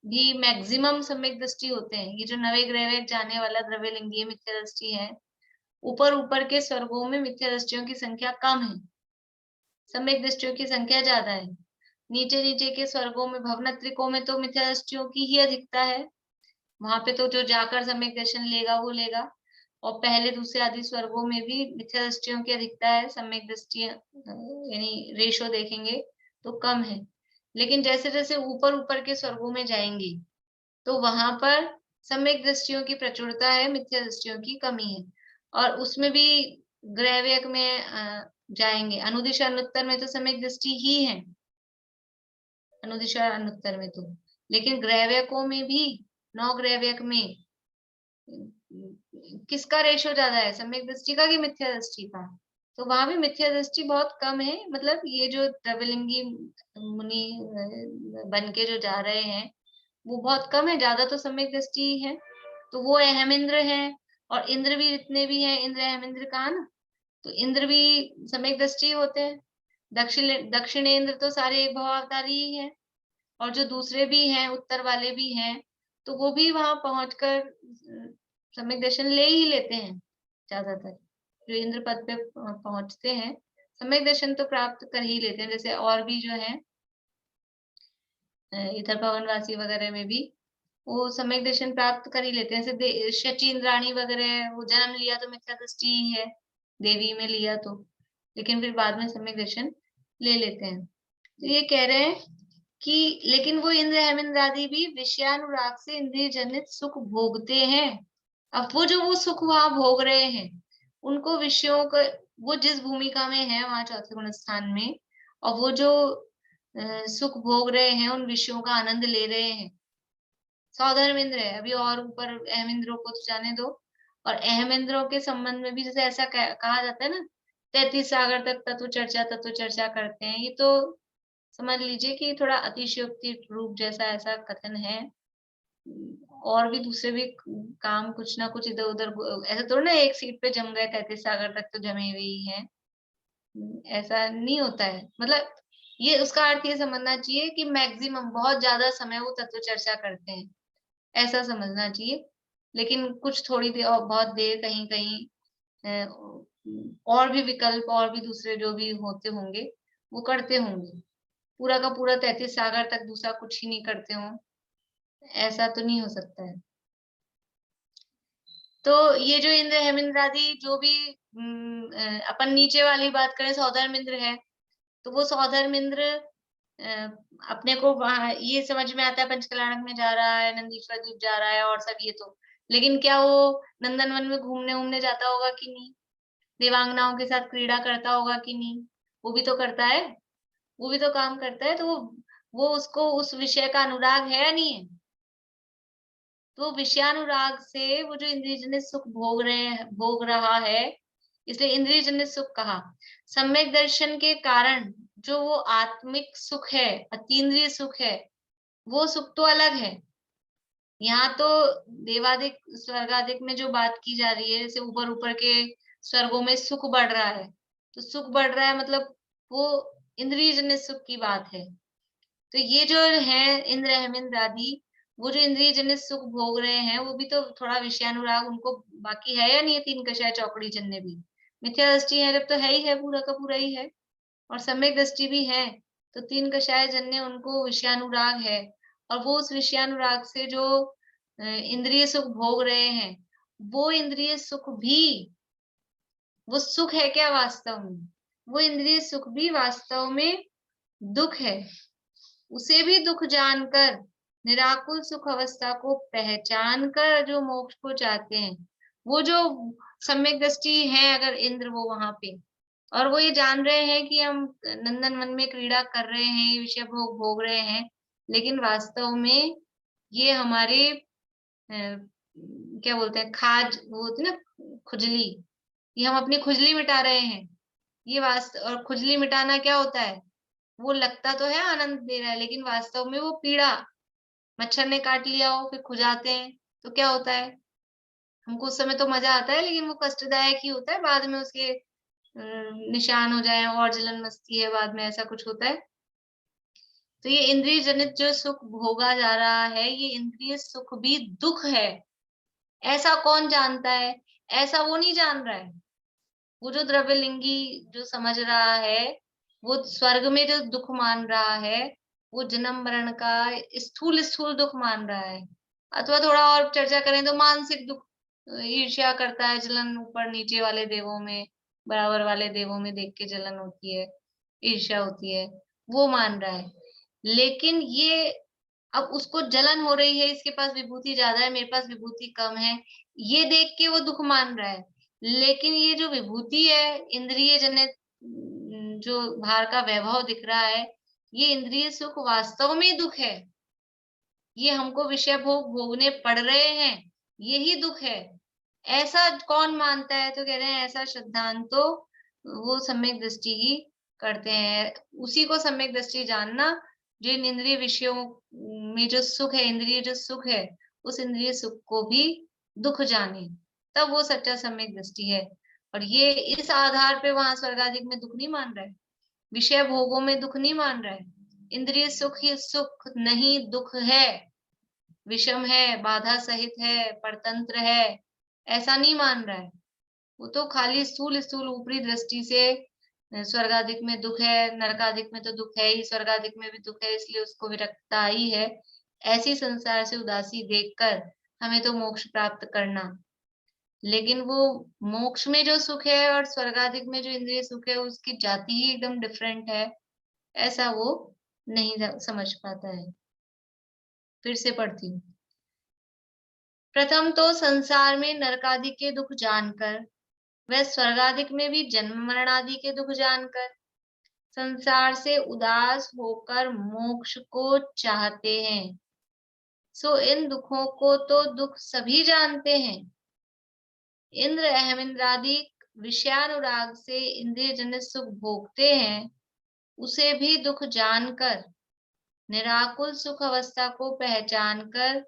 भी मैक्सिमम सम्यक दृष्टि होते हैं। ये जो नवे ग्रह जाने वाला द्रव्यलिंगीय मिथ्या दृष्टि है, ऊपर के स्वर्गों में मिथ्या दृष्टियों की संख्या कम है, सम्यक दृष्टियों की संख्या ज्यादा है। नीचे के स्वर्गों में, भवनत्रिकों में तो मिथ्या दृष्टियों की ही अधिकता है, वहां पे तो जो जाकर सम्यक दर्शन लेगा वो लेगा, और पहले दूसरे आदि स्वर्गों में भी मिथ्या दृष्टियों की अधिकता है, सम्यक दृष्टियां यानी रेशो देखेंगे तो कम है। लेकिन जैसे जैसे ऊपर के स्वर्गों में जाएंगे तो वहां पर सम्यक दृष्टियों की प्रचुरता है, मिथ्या दृष्टियों की कमी है। और उसमें भी ग्रहव्यक में जाएंगे, अनुदिशा अनुत्तर में तो सम्यक दृष्टि ही है, अनुदिशा अनुत्तर में तो, लेकिन ग्रहव्यकों में भी 9 ग्रहव्यक में किसका रेशो ज्यादा है, सम्यक दृष्टि का कि मिथ्या दृष्टि का? तो वहां भी मिथ्या दृष्टि बहुत कम है। मतलब ये जो द्रव्यलिंगी मुनि बन के जो जा रहे हैं वो बहुत कम है, ज्यादा तो सम्यक दृष्टि ही है। तो वो अहम इंद्र है, और इंद्र भी जितने भी हैं, इंद्र अहम इंद्र कहा ना, तो इंद्र भी सम्यक दृष्टि होते हैं। दक्षिणेंद्र तो सारे एक भवावतारी ही है, और जो दूसरे भी हैं, उत्तर वाले भी हैं, तो वो भी वहां पहुंचकर सम्यक दर्शन ले ही लेते हैं। ज्यादातर जो इंद्र पद पे पहुंचते हैं सम्यक दर्शन तो प्राप्त कर ही लेते हैं। जैसे और भी जो है इधर भवनवासी वगैरह में भी वो सम्यक दर्शन प्राप्त कर ही लेते हैं। जैसे शची इंद्राणी वगैरह, वो जन्म लिया तो मिथ्या दृष्टि ही है, देवी में लिया तो, लेकिन फिर बाद में सम्यक दर्शन ले लेते हैं। तो ये कह रहे हैं कि लेकिन वो इंद्र हेमिंद्र आदि भी विषयानुराग से इंद्रिय जनित सुख भोगते हैं। अब वो सुख वहां भोग रहे हैं, उनको विषयों का, वो जिस भूमिका में है वहां चौथे गुण स्थान में, और वो जो सुख भोग रहे हैं, उन विषयों का आनंद ले रहे हैं। सौधर्म इंद्र है अभी, और ऊपर अहम इंद्रों को तो जाने दो। और अहम इंद्रों के संबंध में भी जैसे ऐसा कहा जाता है ना, 33 सागर तक तत्व चर्चा करते हैं, ये तो समझ लीजिए कि थोड़ा अतिशयोक्ति रूप जैसा ऐसा कथन है। और भी दूसरे भी काम कुछ ना कुछ इधर उधर, ऐसा थोड़ा ना एक सीट पे जम गए 33 सागर तक तो जमे हुए ही हैं, ऐसा नहीं होता है। मतलब ये उसका अर्थ ये समझना चाहिए कि मैक्सिमम बहुत ज्यादा समय वो तत्व चर्चा करते हैं, ऐसा समझना चाहिए। लेकिन कुछ थोड़ी देर और बहुत देर कहीं कहीं और भी विकल्प और भी दूसरे जो भी होते होंगे वो करते होंगे। पूरा का पूरा 33 सागर तक दूसरा कुछ ही नहीं करते हो, ऐसा तो नहीं हो सकता है। तो ये जो इंद्र हेमिंद्र आदि जो भी अपन नीचे वाली बात करें, सौधर्म इंद्र है, तो वो सौधर्म इंद्र अपने को ये समझ में आता है पंचकल्याणक में जा रहा है, नंदीश्वर द्वीप जा रहा है और सब ये तो, लेकिन क्या वो नंदनवन में घूमने जाता होगा कि नहीं, देवांगनाओं के साथ क्रीड़ा करता होगा कि नहीं? वो भी तो करता है, वो भी तो काम करता है। तो वो उसको उस विषय का अनुराग है या नहीं है? तो विषयानुराग से वो जो इंद्रियजन्य सुख भोग रहा है, इसलिए इंद्रियजन्य सुख कहा। सम्यक दर्शन के कारण जो वो आत्मिक सुख है, अतीन्द्रिय सुख है, वो सुख तो अलग है। यहाँ तो देवादिक स्वर्गादिक में जो बात की जा रही है, जैसे ऊपर के स्वर्गों में सुख बढ़ रहा है, तो सुख बढ़ रहा है मतलब वो इंद्रियजन्य सुख की बात है। तो ये जो है इंद्र हेमिंद्र आदि, वो जो इंद्रिय जन्य सुख भोग रहे हैं, वो भी तो थोड़ा विषयानुराग उनको बाकी है या नहीं है? तीन कषाय चौकड़ी जन्य भी मिथ्या दृष्टि है, जब तो है ही है, पूरा का पूरा ही है, और सम्यक दृष्टि भी है, तो तीन कषाय जन्य उनको विषयानुराग है। और वो उस विषयानुराग से जो इंद्रिय सुख भोग रहे हैं, वो इंद्रिय सुख भी, वो सुख है क्या वास्तव में? वो इंद्रिय सुख भी वास्तव में दुख है। उसे भी दुख जानकर, निराकुल सुख अवस्था को पहचान कर जो मोक्ष को चाहते हैं, वो जो सम्यक दृष्टि है अगर इंद्र वो वहां पे, और वो ये जान रहे हैं कि हम नंदन वन में क्रीड़ा कर रहे हैं, ये विषय भोग भोग रहे हैं, लेकिन वास्तव में ये हमारे क्या बोलते हैं, खाज वो होती है ना, खुजली, ये हम अपनी खुजली मिटा रहे हैं। ये वास्तव, और खुजली मिटाना क्या होता है? वो लगता तो है आनंद दे रहा है, लेकिन वास्तव में वो पीड़ा, मच्छर ने काट लिया हो फिर खुजाते हैं तो क्या होता है? हमको उस समय तो मजा आता है, लेकिन वो कष्टदायक ही होता है, बाद में उसके निशान हो जाए और जलन मचती है, बाद में ऐसा कुछ होता है। तो ये इंद्रिय जनित जो सुख भोगा जा रहा है, ये इंद्रिय सुख भी दुख है। ऐसा कौन जानता है? ऐसा वो नहीं जान रहा है। वो जो द्रव्यलिंगी जो समझ रहा है, वो स्वर्ग में जो दुख मान रहा है, वो जन्म मरण का स्थूल स्थूल दुख मान रहा है। अथवा थोड़ा और चर्चा करें तो मानसिक दुख, ईर्ष्या करता है, जलन ऊपर नीचे वाले देवों में, बराबर वाले देवों में देख के जलन होती है, ईर्ष्या होती है, वो मान रहा है। लेकिन ये अब उसको जलन हो रही है, इसके पास विभूति ज्यादा है, मेरे पास विभूति कम है, ये देख के वो दुख मान रहा है। लेकिन ये जो विभूति है, इंद्रिय जनित जो बाहर का वैभव दिख रहा है, ये इंद्रिय सुख वास्तव में दुख है। ये हमको विषय भोग भोगने पड़ रहे हैं, यही दुख है। ऐसा कौन मानता है? तो कह रहे हैं ऐसा श्रद्धांत तो वो सम्यक दृष्टि ही करते हैं। उसी को सम्यक दृष्टि जानना जो इन इंद्रिय विषयों में जो सुख है, इंद्रिय जो सुख है, उस इंद्रिय सुख को भी दुख जाने, तब वो सच्चा सम्यक दृष्टि है। और ये इस आधार पे वहां स्वर्गाधिक में दुख नहीं मान रहा है, विषय भोगों में दुख नहीं मान रहा है। इंद्रिय सुख ही सुख नहीं, दुख है, विषम है, बाधा सहित है, परतंत्र है, ऐसा नहीं मान रहा है। वो तो खाली स्थूल स्थूल ऊपरी दृष्टि से स्वर्गाधिक में दुख है, नरकाधिक में तो दुख है ही, स्वर्गाधिक में भी दुख है, इसलिए उसको विरक्ता आई है। ऐसी संसार से उदासी देखकर हमें तो मोक्ष प्राप्त करना। लेकिन वो मोक्ष में जो सुख है और स्वर्गाधिक में जो इंद्रिय सुख है, उसकी जाति ही एकदम डिफरेंट है, ऐसा वो नहीं समझ पाता है। फिर से पढ़ती हूँ। प्रथम तो संसार में नरकादि के दुख जानकर, वह स्वर्गाधिक में भी जन्म मरण आदि के दुख जानकर संसार से उदास होकर मोक्ष को चाहते हैं। सो इन दुखों को तो दुख सभी जानते हैं। इंद्र अहमिंद्रादि विषयानुराग से इंद्रिय जनित सुख भोगते हैं, उसे भी दुख जानकर निराकुल सुख अवस्था को पहचान कर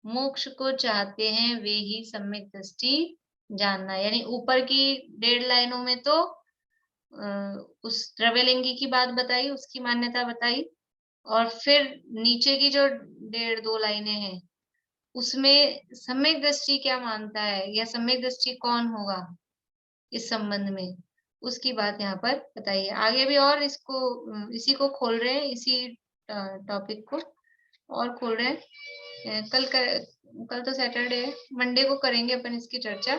मोक्ष को चाहते हैं, वे ही सम्यक दृष्टि जानना। यानी ऊपर की 1.5 लाइनों में तो उस द्रव्यलिंगी की बात बताई, उसकी मान्यता बताई, और फिर नीचे की जो 1.5-2 लाइनें हैं, उसमें सम्यक दृष्टि क्या मानता है या सम्यक दृष्टि कौन होगा इस संबंध में, उसकी बात यहाँ पर बताइए। आगे भी और इसको इसी को खोल रहे हैं, इसी टॉपिक को और खोल रहे हैं। कल तो सैटरडे है, मंडे को करेंगे अपन इसकी चर्चा।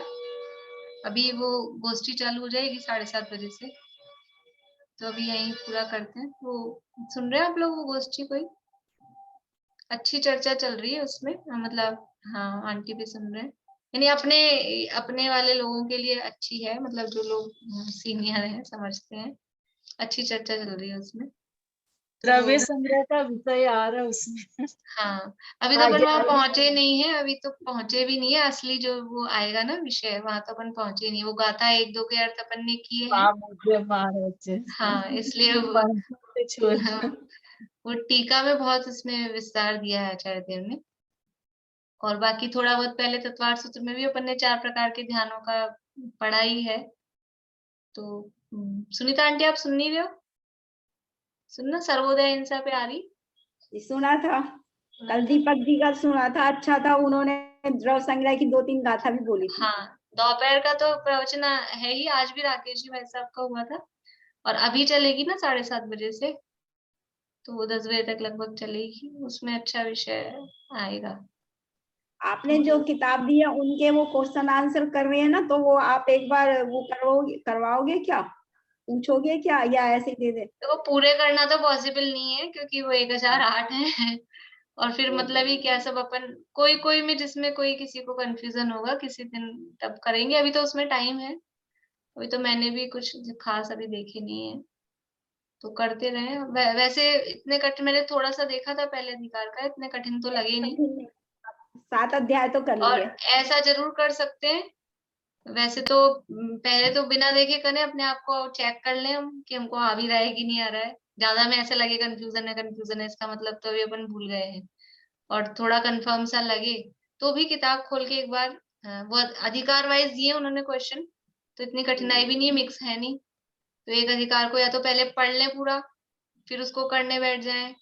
अभी वो गोष्ठी चालू हो जाएगी 7:30 बजे से, तो अभी यहीं पूरा करते हैं। वो सुन रहे हैं आप लोग वो गोष्ठी? कोई अच्छी चर्चा चल रही है उसमें, मतलब हाँ, आंटी भी सुन रहे हैं। यानी अपने अपने वाले लोगों के लिए अच्छी है, मतलब जो लोग सीनियर हैं, समझते हैं, अच्छी चर्चा चल रही है उसमें। द्रव्य संग्रह का विषय आ रहा है उसमें। हाँ, अभी तो अपन वहां पहुंचे नहीं है, अभी तो पहुंचे भी नहीं है। असली जो वो आएगा ना विषय, वहां तो अपन पहुंचे नहीं। वो गाथा 1-2 के अर्थ अपन ने किए हैं। मुझे महाराज हाँ, इसलिए वो टीका में बहुत उसमें विस्तार दिया है आचार्य देव ने। और बाकी थोड़ा बहुत पहले तत्वार्थ सूत्र में भी अपन ने 4 प्रकार के ध्यानों का पढ़ा ही है। तो सुनीता आंटी, आप सुन नहीं रहे हो? सुनना, सर्वोदय हिंसा पे आ रही। सुना था, कल दीपक जी का सुना था, अच्छा था। उन्होंने द्रव संग्रह की 2-3 गाथा भी बोली थी। हाँ, दोपहर का तो प्रवचन है ही, आज भी राकेश जी भाई साहब का हुआ था, और अभी चलेगी ना 7:30 बजे से, तो वो 10 बजे तक लगभग चलेगी। उसमें अच्छा विषय आएगा। आपने जो किताब दी है उनके वो क्वेश्चन आंसर कर रहे हैं ना, तो वो आप एक बार वो करवाओगे क्या, पूछोगे क्या, या ऐसे दे दे? तो वो पूरे करना तो पॉसिबल नहीं है, क्योंकि वो 1008 है। और फिर मतलब ही क्या, सब अपन कोई कोई में जिसमें कोई किसी को कंफ्यूजन होगा किसी दिन तब करेंगे। अभी तो उसमें टाइम है, अभी तो मैंने भी कुछ खास अभी देखे नहीं है, तो करते रहे। वैसे इतने कठिन, मैंने थोड़ा सा देखा था पहले अधिकार का, इतने कठिन तो लगे नहीं। 7 अध्याय तो कर और लिए। ऐसा जरूर कर सकते हैं, वैसे तो पहले तो बिना देखे करें, अपने आप को चेक कर लें हम कि हमको आ भी रहा है कि नहीं आ रहा है। ज्यादा में ऐसे लगे कंफ्यूजन है, इसका मतलब तो अभी अपन भूल गए हैं, और थोड़ा कंफर्म सा लगे तो भी किताब खोल के एक बार वो अधिकार वाइज दिए उन्होंने क्वेश्चन, तो इतनी कठिनाई भी नहीं है, मिक्स है नहीं। तो एक अधिकार को या तो पहले पढ़ लें पूरा, फिर उसको करने बैठ जाएं,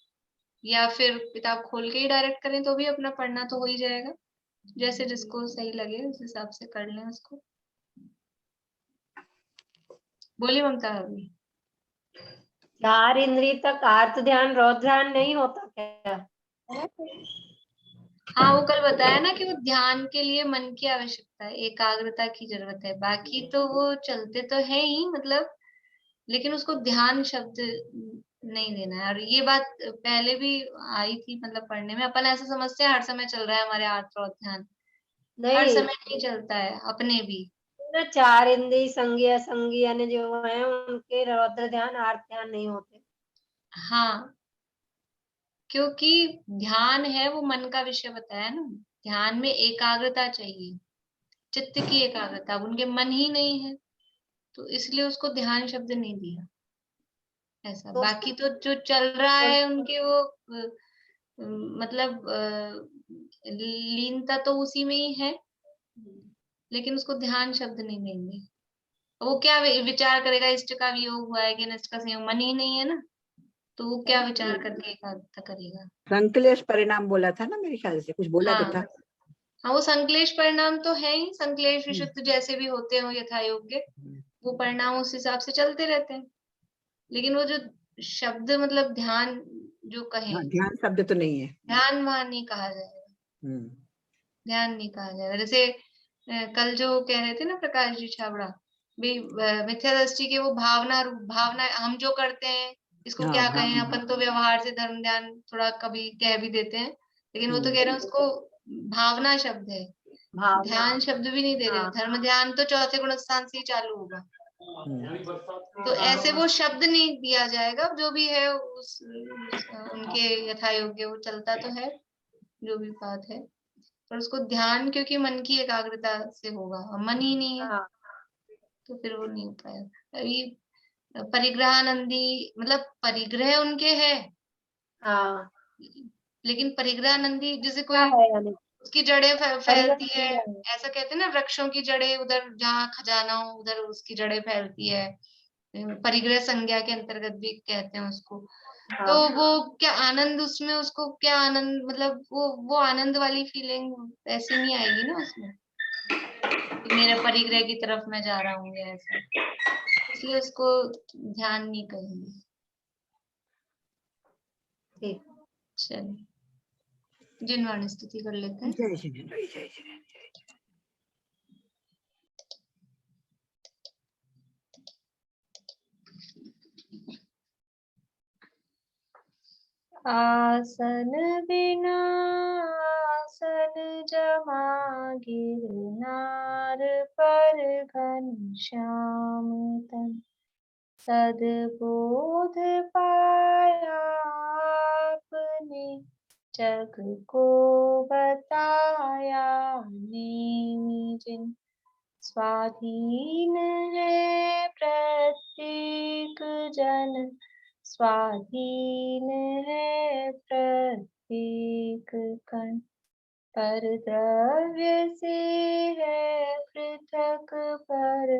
या फिर किताब खोल के ही डायरेक्ट करें, तो भी अपना पढ़ना तो हो ही जाएगा। जैसे जिसको सही लगे उस हिसाब से कर लें उसको। बोली ममता अभी। 4 इंद्रिय तक आर्त ध्यान रौद्र ध्यान नहीं होता क्या? हाँ, वो कल बताया ना कि वो ध्यान के लिए मन की आवश्यकता है, एकाग्रता की जरूरत है, बाकी तो वो चलते तो है ही, मतलब, लेकिन उसको ध्यान शब्द नहीं देना है। और ये बात पहले भी आई थी, मतलब पढ़ने में अपन ऐसा समझते हैं हर समय चल रहा है हमारे आर्त और ध्यान, हर नहीं, समय नहीं चलता है अपने भी। ना 4 इंद्रिय संज्ञा संज्ञ यानी जो है उनके रौद्र ध्यान आर्त ध्यान नहीं होते। हाँ, क्योंकि ध्यान है वो मन का विषय बताया ना, ध्यान में एकाग्रता चाहिए, चित्त की एकाग्रता, अब उनके मन ही नहीं है, तो इसलिए उसको ध्यान शब्द नहीं दिया ऐसा। तो बाकी तो जो चल रहा है उनके वो मतलब लीनता तो उसी में ही है, लेकिन उसको ध्यान शब्द नहीं देंगे। वो क्या विचार करेगा, इष्ट का वियोग हुआ है कि अनिष्ट का संयोग, मन ही नहीं है ना, तो वो क्या विचार करके एकाग्रता करेगा। संकलेश परिणाम बोला था ना, मेरे ख्याल से कुछ बोला तो हाँ था। हाँ, वो संकलेश परिणाम तो है ही, संकलेश विशुद्ध जैसे भी होते हो यथा योग्य, वो परिणाम उस हिसाब से चलते रहते हैं। लेकिन वो जो शब्द मतलब ध्यान जो कहे, हाँ, ध्यान शब्द तो नहीं है। ध्यान वहां नहीं कहा जाएगा, ध्यान नहीं कहा जाएगा। जैसे कल जो कह रहे थे ना प्रकाश जी छाबड़ा भी, मिथ्या दृष्टि के वो भावना हम जो करते हैं, इसको हाँ, क्या कहें, भावना। अपन तो व्यवहार से धर्म ध्यान थोड़ा कभी कह भी देते हैं, लेकिन वो तो कह रहे हैं उसको भावना शब्द है, भावना। ध्यान शब्द भी नहीं दे रहे। हाँ। धर्म ध्यान तो चौथे गुण स्थान से ही चालू होगा, तो ऐसे वो शब्द नहीं दिया जाएगा। जो भी है उनके यथा योग्य वो चलता तो है, जो भी बात है, पर उसको ध्यान क्योंकि मन की एकाग्रता से होगा, और मन ही नहीं है, हाँ। तो फिर वो नहीं हो पाएगा। अभी परिग्रहानंदी, मतलब परिग्रह उनके है, हाँ। लेकिन परिग्रहानंदी जैसे क्या कोई है यानी उसकी जड़ें परिग्रह फैलती है, क्या है? ऐसा कहते हैं ना, वृक्षों की जड़ें उधर जहाँ खजाना हो उधर उसकी जड़ें फैलती है, परिग्रह संज्ञा के अंतर्गत भी कहते हैं उसको। तो हाँ। वो क्या आनंद उसमें, उसको क्या आनंद, मतलब वो आनंद वाली फीलिंग ऐसी नहीं आएगी ना उसमें कि मेरे परिग्रह की तरफ मैं जा रहा हूँ या ऐसा, इसलिए उसको ध्यान नहीं करेंगे। ठीक। चलिए जिनवाणी स्तुति कर लेते हैं। जय श्री राम, जय श्री राम। आसन बिना आसन जमा, गिरनार पर घनश्याम तन, सद्बोध पाया आपने, जग को बताया नेमि जिन, स्वाधीन है प्रत्येक जन, स्वाधीन है प्रत्येक कण, पर द्रव्य से है पृथक पर,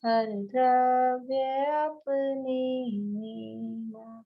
हर द्रव्य अपने में